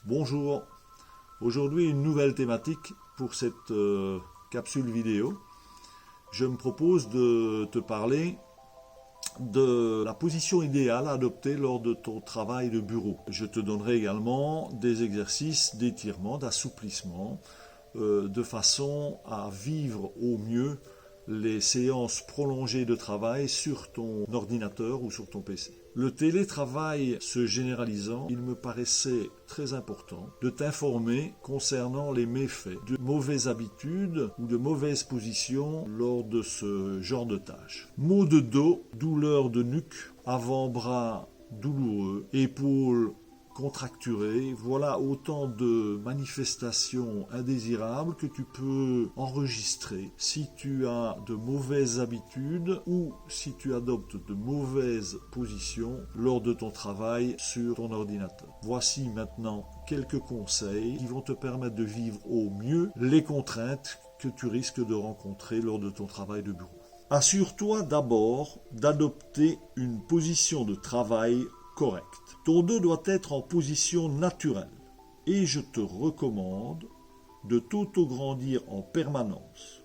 Bonjour, aujourd'hui une nouvelle thématique pour cette capsule vidéo. Je me propose de te parler de la position idéale à adopter lors de ton travail de bureau. Je te donnerai également des exercices d'étirement, d'assouplissement, de façon à vivre au mieux les séances prolongées de travail sur ton ordinateur ou sur ton PC. Le télétravail se généralisant, il me paraissait très important de t'informer concernant les méfaits de mauvaises habitudes ou de mauvaises positions lors de ce genre de tâches. Maux de dos, douleur de nuque, avant-bras douloureux, épaules contracturé, voilà autant de manifestations indésirables que tu peux enregistrer si tu as de mauvaises habitudes ou si tu adoptes de mauvaises positions lors de ton travail sur ton ordinateur. Voici maintenant quelques conseils qui vont te permettre de vivre au mieux les contraintes que tu risques de rencontrer lors de ton travail de bureau. Assure-toi d'abord d'adopter une position de travail correcte. Ton dos doit être en position naturelle et je te recommande de t'auto-grandir en permanence,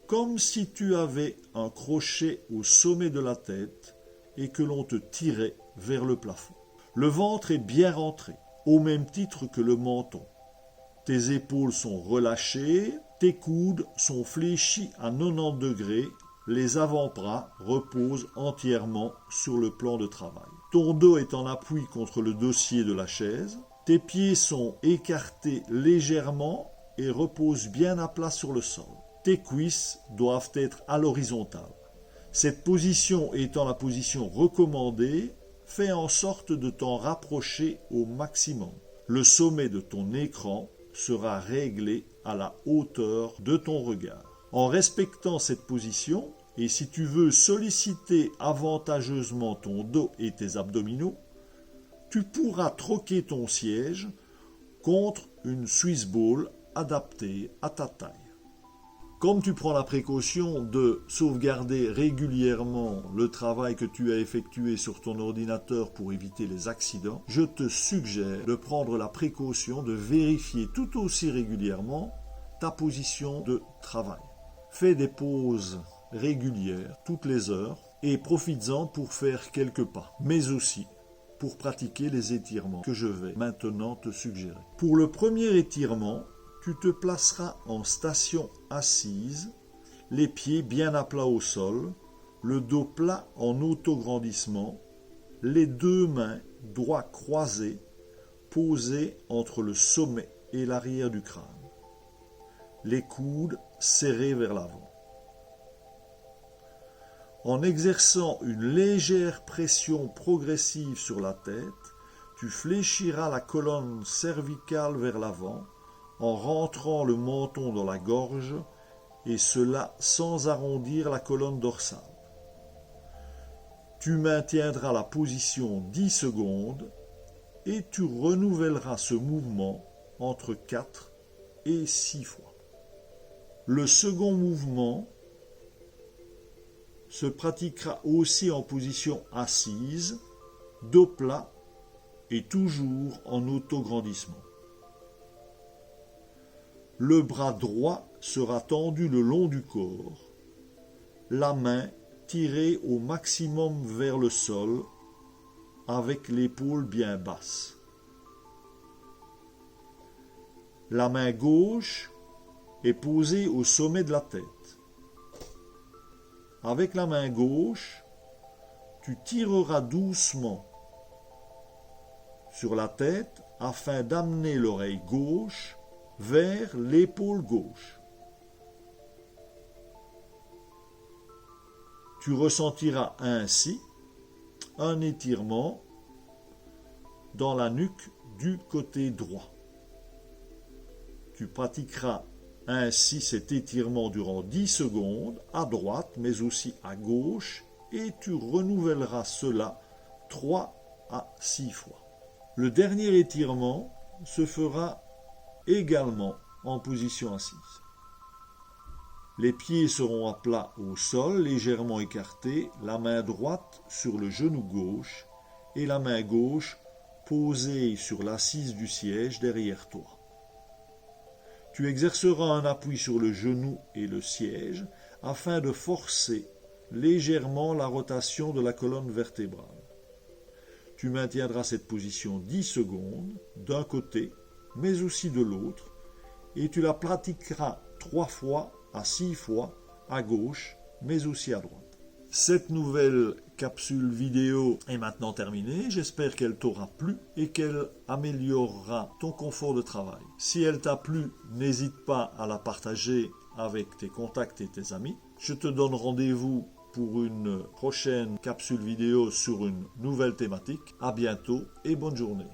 comme si tu avais un crochet au sommet de la tête et que l'on te tirait vers le plafond. Le ventre est bien rentré, au même titre que le menton. Tes épaules sont relâchées, tes coudes sont fléchis à 90 degrés, les avant-bras reposent entièrement sur le plan de travail. Ton dos est en appui contre le dossier de la chaise, tes pieds sont écartés légèrement et reposent bien à plat sur le sol. Tes cuisses doivent être à l'horizontale. Cette position étant la position recommandée, fais en sorte de t'en rapprocher au maximum. Le sommet de ton écran sera réglé à la hauteur de ton regard. En respectant cette position, et si tu veux solliciter avantageusement ton dos et tes abdominaux, tu pourras troquer ton siège contre une Swiss Ball adaptée à ta taille. Comme tu prends la précaution de sauvegarder régulièrement le travail que tu as effectué sur ton ordinateur pour éviter les accidents, je te suggère de prendre la précaution de vérifier tout aussi régulièrement ta position de travail. Fais des pauses régulières toutes les heures et profites-en pour faire quelques pas, mais aussi pour pratiquer les étirements que je vais maintenant te suggérer. Pour le premier étirement, tu te placeras en station assise, les pieds bien à plat au sol, le dos plat en autograndissement, les deux mains droits croisées, posées entre le sommet et l'arrière du crâne, les coudes serrés vers l'avant. En exerçant une légère pression progressive sur la tête, tu fléchiras la colonne cervicale vers l'avant en rentrant le menton dans la gorge et cela sans arrondir la colonne dorsale. Tu maintiendras la position 10 secondes et tu renouvelleras ce mouvement entre 4 et 6 fois. Le second mouvement se pratiquera aussi en position assise, dos plat et toujours en autograndissement. Le bras droit sera tendu le long du corps, la main tirée au maximum vers le sol avec l'épaule bien basse. La main gauche est posée au sommet de la tête. Avec la main gauche, tu tireras doucement sur la tête afin d'amener l'oreille gauche vers l'épaule gauche. Tu ressentiras ainsi un étirement dans la nuque du côté droit. Tu pratiqueras ainsi cet étirement durant 10 secondes à droite mais aussi à gauche et tu renouvelleras cela 3 à 6 fois. Le dernier étirement se fera également en position assise. Les pieds seront à plat au sol, légèrement écartés, la main droite sur le genou gauche et la main gauche posé sur l'assise du siège derrière toi. Tu exerceras un appui sur le genou et le siège afin de forcer légèrement la rotation de la colonne vertébrale. Tu maintiendras cette position 10 secondes d'un côté, mais aussi de l'autre, et tu la pratiqueras 3 fois à 6 fois à gauche, mais aussi à droite. Cette nouvelle capsule vidéo est maintenant terminée. J'espère qu'elle t'aura plu et qu'elle améliorera ton confort de travail. Si elle t'a plu, n'hésite pas à la partager avec tes contacts et tes amis. Je te donne rendez-vous pour une prochaine capsule vidéo sur une nouvelle thématique. À bientôt et bonne journée.